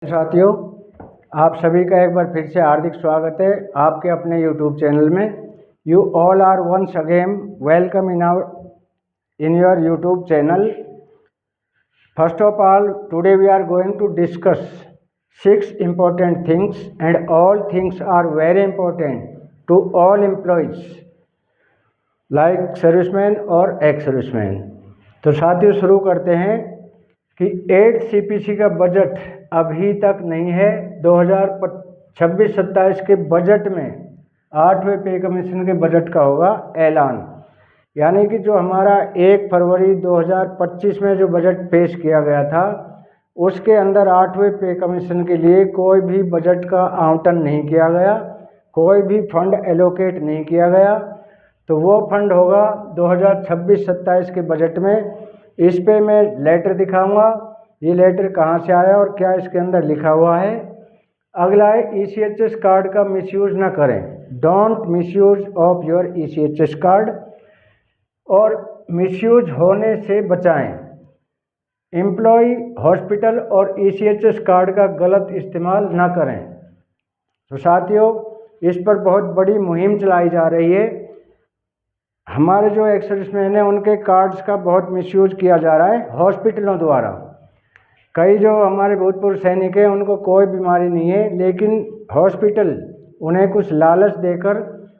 साथियों, आप सभी का एक बार फिर से हार्दिक स्वागत है आपके अपने YouTube चैनल में। You all are once again welcome in your YouTube channel. First of all, today we are going to discuss 6 important things, and all things are very important to all employees like serviceman और ex serviceman. तो साथियों, शुरू करते हैं कि 8 CPC का budget अभी तक नहीं है। 2026-27 के बजट में 8वें पे कमीशन के बजट का होगा ऐलान। यानी कि जो हमारा 1 फरवरी 2025 में जो बजट पेश किया गया था, उसके अंदर 8वें पे कमीशन के लिए कोई भी बजट का आवंटन नहीं किया गया, कोई भी फंड एलोकेट नहीं किया गया। तो वो फंड होगा 2026-27 के बजट में। इस पे मैं लेटर दिखाऊंगा, ये लेटर कहाँ से आया और क्या इसके अंदर लिखा हुआ है। अगला है ECHS कार्ड का मिसयूज ना करें। Don't misuse of your ECHS card, और मिसयूज होने से बचाएं। एम्प्लॉय हॉस्पिटल और ECHS कार्ड का गलत इस्तेमाल ना करें। तो साथियों, इस पर बहुत बड़ी मुहिम चलाई जा रही है। हमारे जो एक्स सर्विसमैन हैं, उनके कार्ड्स का बहुत मिसयूज किया जा रहा है हॉस्पिटलों द्वारा। कई जो हमारे भूतपूर्व सैनिक हैं, उनको कोई बीमारी नहीं है, लेकिन हॉस्पिटल उन्हें कुछ लालच देकर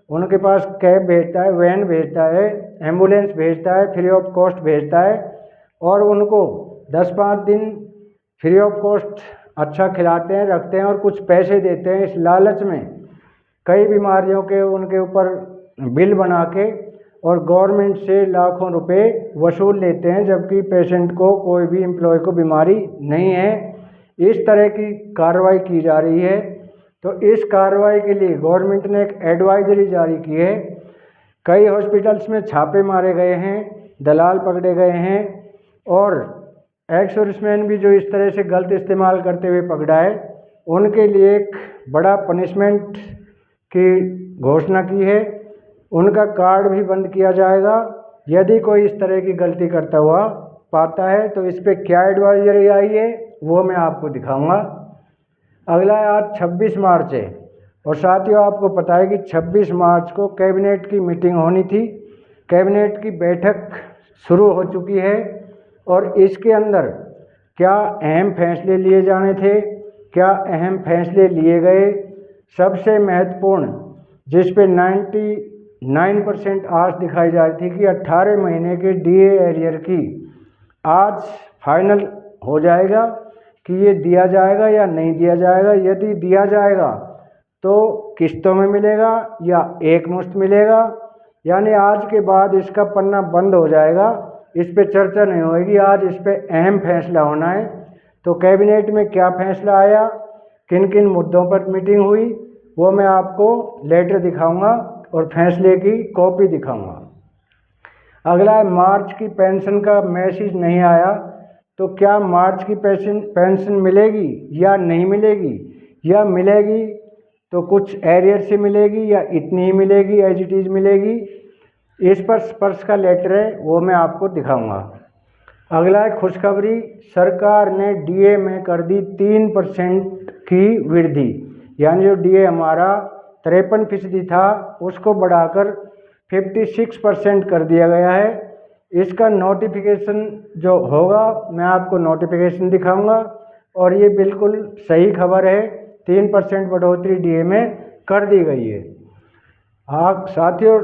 उनके पास कैब भेजता है, वैन भेजता है, एम्बुलेंस भेजता है, फ्री ऑफ कॉस्ट भेजता है, और उनको 10-5 दिन फ्री ऑफ कॉस्ट अच्छा खिलाते हैं, रखते हैं और कुछ पैसे देते हैं। इस लालच में कई बीमारियों के उनके ऊपर बिल बना के और गवर्नमेंट से लाखों रुपए वसूल लेते हैं, जबकि पेशेंट को, कोई भी एम्प्लॉय को बीमारी नहीं है। इस तरह की कार्रवाई की जा रही है। तो इस कार्रवाई के लिए गवर्नमेंट ने एक एडवाइजरी जारी की है। कई हॉस्पिटल्स में छापे मारे गए हैं, दलाल पकड़े गए हैं, और एक्स सर्विसमैन भी जो इस तरह से गलत इस्तेमाल करते हुए पकड़ा है, उनके लिए एक बड़ा पनिशमेंट की घोषणा की है। उनका कार्ड भी बंद किया जाएगा यदि कोई इस तरह की गलती करता हुआ पाता है। तो इस पे क्या एडवाइजरी आई है वो मैं आपको दिखाऊंगा। अगला है, आज 26 मार्च है, और साथियों आपको पता है कि 26 मार्च को कैबिनेट की मीटिंग होनी थी। कैबिनेट की बैठक शुरू हो चुकी है, और इसके अंदर क्या अहम फैसले लिए जाने थे, क्या अहम फैसले लिए गए। सबसे महत्वपूर्ण, जिस पे 99% आस दिखाई जा रही थी कि 18 महीने के DA एरियर की आज फाइनल हो जाएगा कि ये दिया जाएगा या नहीं दिया जाएगा। यदि दिया जाएगा तो किस्तों में मिलेगा या एक मुश्त मिलेगा, यानी आज के बाद इसका पन्ना बंद हो जाएगा, इस पे चर्चा नहीं होगी। आज इस पे अहम फैसला होना है। तो कैबिनेट में क्या फैसला आया, किन किन मुद्दों पर मीटिंग हुई, वो मैं आपको लेटर दिखाऊंगा और फैसले की कॉपी दिखाऊंगा। अगला है, मार्च की पेंशन का मैसेज नहीं आया। तो क्या मार्च की पेंशन मिलेगी या नहीं मिलेगी, या मिलेगी तो कुछ एरियर से मिलेगी या इतनी ही मिलेगी, एज इट इज मिलेगी। इस पर स्पर्श का लेटर है, वो मैं आपको दिखाऊंगा। अगला है खुशखबरी, सरकार ने DA में कर दी 3% की वृद्धि। यानी जो DA हमारा 53% था, उसको बढ़ाकर 56% कर दिया गया है। इसका नोटिफिकेशन जो होगा, मैं आपको नोटिफिकेशन दिखाऊंगा, और ये बिल्कुल सही खबर है। 3% बढ़ोतरी DA में कर दी गई है। साथियों,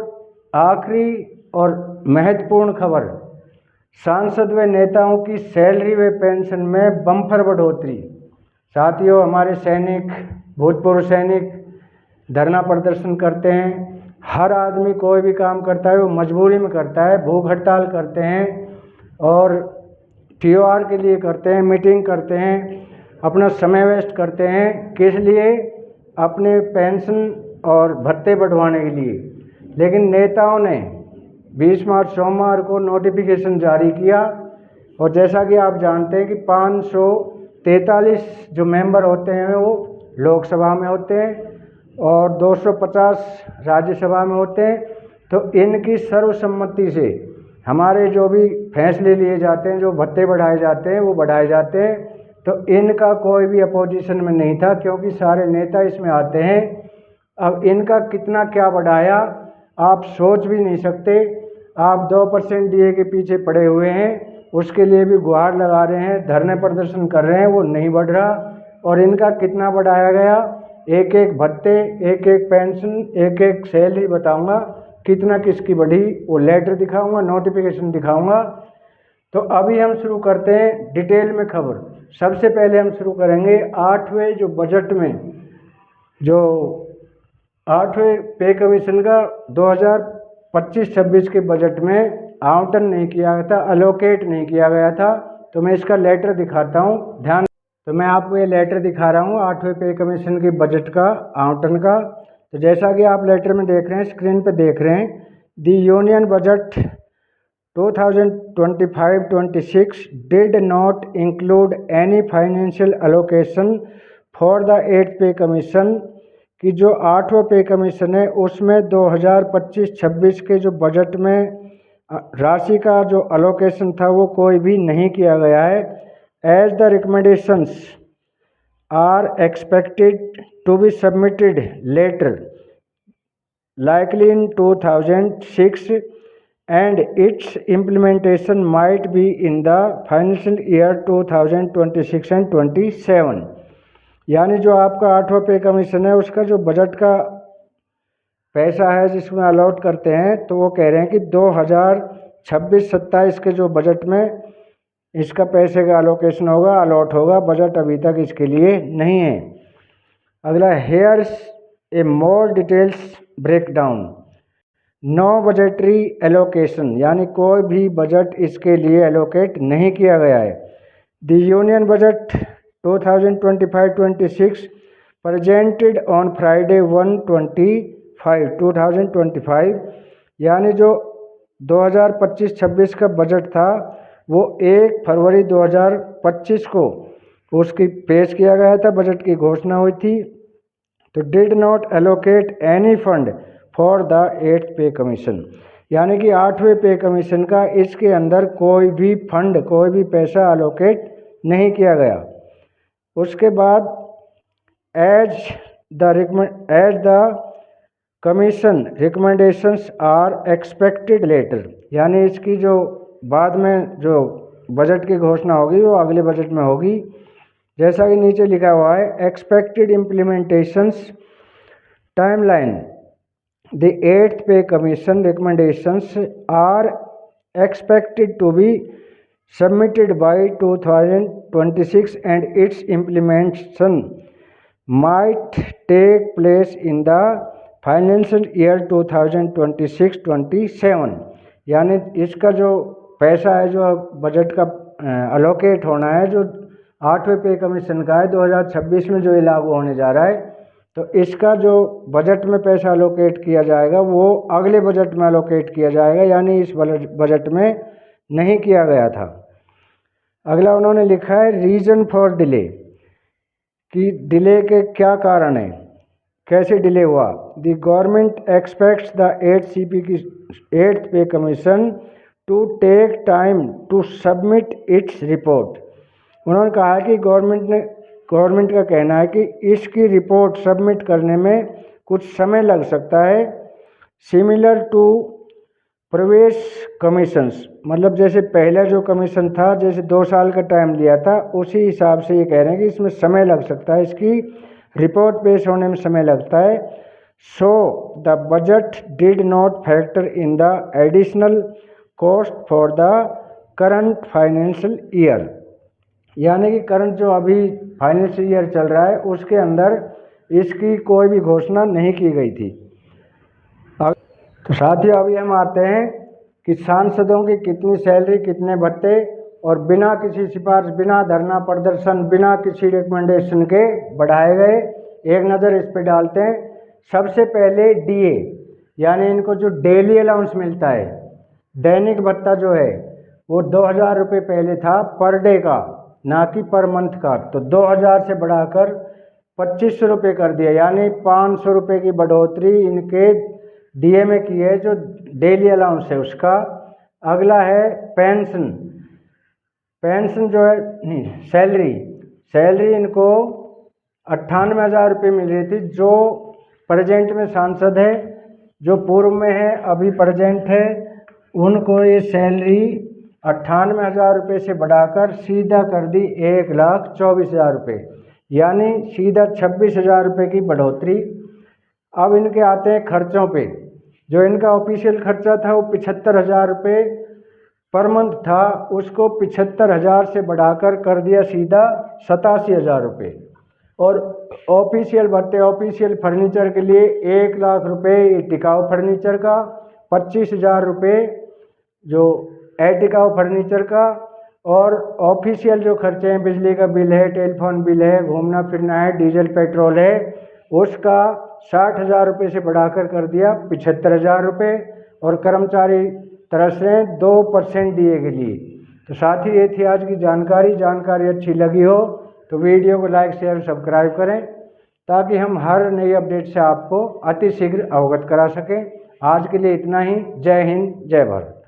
आखिरी और महत्वपूर्ण खबर, सांसद व नेताओं की सैलरी व पेंशन में बम्पर बढ़ोतरी। साथियों, हमारे सैनिक, भूतपूर्व सैनिक धरना प्रदर्शन करते हैं। हर आदमी कोई भी काम करता है वो मजबूरी में करता है, भूख हड़ताल करते हैं और TOR के लिए करते हैं, मीटिंग करते हैं, अपना समय वेस्ट करते हैं। किस लिए? अपने पेंशन और भत्ते बढ़वाने के लिए। लेकिन नेताओं ने 20 मार्च सोमवार को नोटिफिकेशन जारी किया, और जैसा कि आप जानते हैं कि 543 जो मेंबर होते हैं वो लोकसभा में होते हैं और 250 राज्यसभा में होते हैं। तो इनकी सर्वसम्मति से हमारे जो भी फैसले लिए जाते हैं, जो भत्ते बढ़ाए जाते हैं, वो बढ़ाए जाते हैं। तो इनका कोई भी अपोजिशन में नहीं था, क्योंकि सारे नेता इसमें आते हैं। अब इनका कितना क्या बढ़ाया आप सोच भी नहीं सकते। आप 2% डीए के पीछे पड़े हुए हैं, उसके लिए भी गुहार लगा रहे हैं, धरने प्रदर्शन कर रहे हैं, वो नहीं बढ़ रहा। और इनका कितना बढ़ाया गया, एक एक भत्ते, एक एक पेंशन, एक एक सैलरी बताऊंगा कितना किसकी बढ़ी, वो लेटर दिखाऊंगा, नोटिफिकेशन दिखाऊंगा। तो अभी हम शुरू करते हैं डिटेल में खबर। सबसे पहले हम शुरू करेंगे 8वें जो बजट में, जो 8वें पे कमीशन का 2025-26 के बजट में आवंटन नहीं किया गया था, अलोकेट नहीं किया गया था। तो मैं इसका लेटर दिखाता हूँ, ध्यान। तो मैं आपको ये लेटर दिखा रहा हूँ 8वें पे कमीशन की बजट का, आवंटन का। तो जैसा कि आप लेटर में देख रहे हैं, स्क्रीन पे देख रहे हैं, the union budget 2025-26 did not include any financial allocation for the 8th pay commission कि जो 8वां पे कमीशन है उसमें 2025-26 के जो बजट में राशि का जो अलोकेशन था वो कोई भी नहीं किया गया है। As the recommendations are expected to be submitted later likely in 2006 and its implementation might be in the financial year 2026 and 27। यानी जो आपका 8वां पे कमीशन है उसका जो बजट का पैसा है जिसमें अलॉट करते हैं, तो वो कह रहे हैं कि 2026-27 के जो बजट में इसका पैसे का अलोकेशन होगा, अलॉट होगा। बजट अभी तक इसके लिए नहीं है। अगला, here's a more details breakdown. No budgetary allocation, यानी कोई भी बजट इसके लिए एलोकेट नहीं किया गया है। The union budget 2025-26 presented on Friday 1/25/2025, यानी जो 2025-26 का बजट था वो 1 फरवरी 2025 को उसकी पेश किया गया था, बजट की घोषणा हुई थी। तो did not allocate any fund for the 8th pay commission, यानी कि 8वें पे कमीशन का इसके अंदर कोई भी फंड, कोई भी पैसा अलोकेट नहीं किया गया। उसके बाद as the commission recommendations are expected later, यानी इसकी जो बाद में जो बजट की घोषणा होगी वो अगले बजट में होगी। जैसा कि नीचे लिखा हुआ है, expected implementations timeline, the 8th pay commission recommendations are expected to be submitted by 2026 and its implementation might take place in the financial year 2026-27, यानी इसका जो पैसा है जो बजट का अलोकेट होना है, जो 8वें पे कमीशन का है 2026 में जो ये लागू होने जा रहा है, तो इसका जो बजट में पैसा अलोकेट किया जाएगा वो अगले बजट में अलोकेट किया जाएगा, यानी इस बजट में नहीं किया गया था। अगला उन्होंने लिखा है रीजन फॉर डिले, कि डिले के क्या कारण है, कैसे डिले हुआ। The government aspects the 8th pay commission to take time to submit its report. उन्होंने कहा है कि गवर्नमेंट का कहना है कि इसकी रिपोर्ट सबमिट करने में कुछ समय लग सकता है। सिमिलर टू प्रवेश कमीशंस, मतलब जैसे पहला जो कमीशन था, जैसे 2 साल का टाइम लिया था, उसी हिसाब से ये कह रहे हैं कि इसमें समय लग सकता है, इसकी रिपोर्ट पेश होने में समय लगता है। So the budget did not factor in the additional cost for the current financial year, यानी कि करंट जो अभी फाइनेंशियल ईयर चल रहा है उसके अंदर इसकी कोई भी घोषणा नहीं की गई थी। तो साथियों, अभी हम आते हैं कि सांसदों की कितनी सैलरी, कितने भत्ते, और बिना किसी सिफारिश, बिना धरना प्रदर्शन, बिना किसी रिकमेंडेशन के बढ़ाए गए। एक नज़र इस पे डालते हैं। सबसे पहले डीए, यानी इनको जो डेली अलाउंस मिलता है, दैनिक भत्ता जो है वो 2000 रुपये पहले था पर डे का, ना कि पर मंथ का। तो 2000 से बढ़ाकर 2500 रुपये कर दिया, यानी 500 रुपये की बढ़ोतरी इनके डीए में की है, जो डेली अलाउंस है उसका। अगला है पेंशन जो है, नहीं, सैलरी इनको 98,000 रुपये मिल रही थी। जो प्रेजेंट में सांसद है, जो पूर्व में है, अभी प्रेजेंट है, उनको ये सैलरी 98,000 रुपये से बढ़ाकर सीधा कर दी 1,24,000 रुपये, यानी सीधा 26,000 रुपये की बढ़ोतरी। अब इनके आते हैं खर्चों पे। जो इनका ऑफिशियल खर्चा था वो 75,000 रुपये पर मंथ था, उसको 75,000 से बढ़ाकर कर दिया सीधा 87,000 रुपये। और ऑफिशियल भत्ते, ऑफिशियल फर्नीचर के लिए 1,00,000 रुपये टिकाऊ फर्नीचर का, 25,000 रुपये जो टिकाऊ फर्नीचर का, और ऑफिशियल जो खर्चे हैं, बिजली का बिल है, टेलीफोन बिल है, घूमना फिरना है, डीजल पेट्रोल है, उसका 60,000 रुपये से बढ़ाकर कर दिया 75,000 रुपये। और कर्मचारी तरफ से 2% दिए के लिए। तो साथ ही ये थी आज की जानकारी अच्छी लगी हो तो वीडियो को लाइक शेयर सब्सक्राइब करें, ताकि हम हर नई अपडेट से आपको अति शीघ्र अवगत करा सकें। आज के लिए इतना ही। जय हिंद, जय भारत।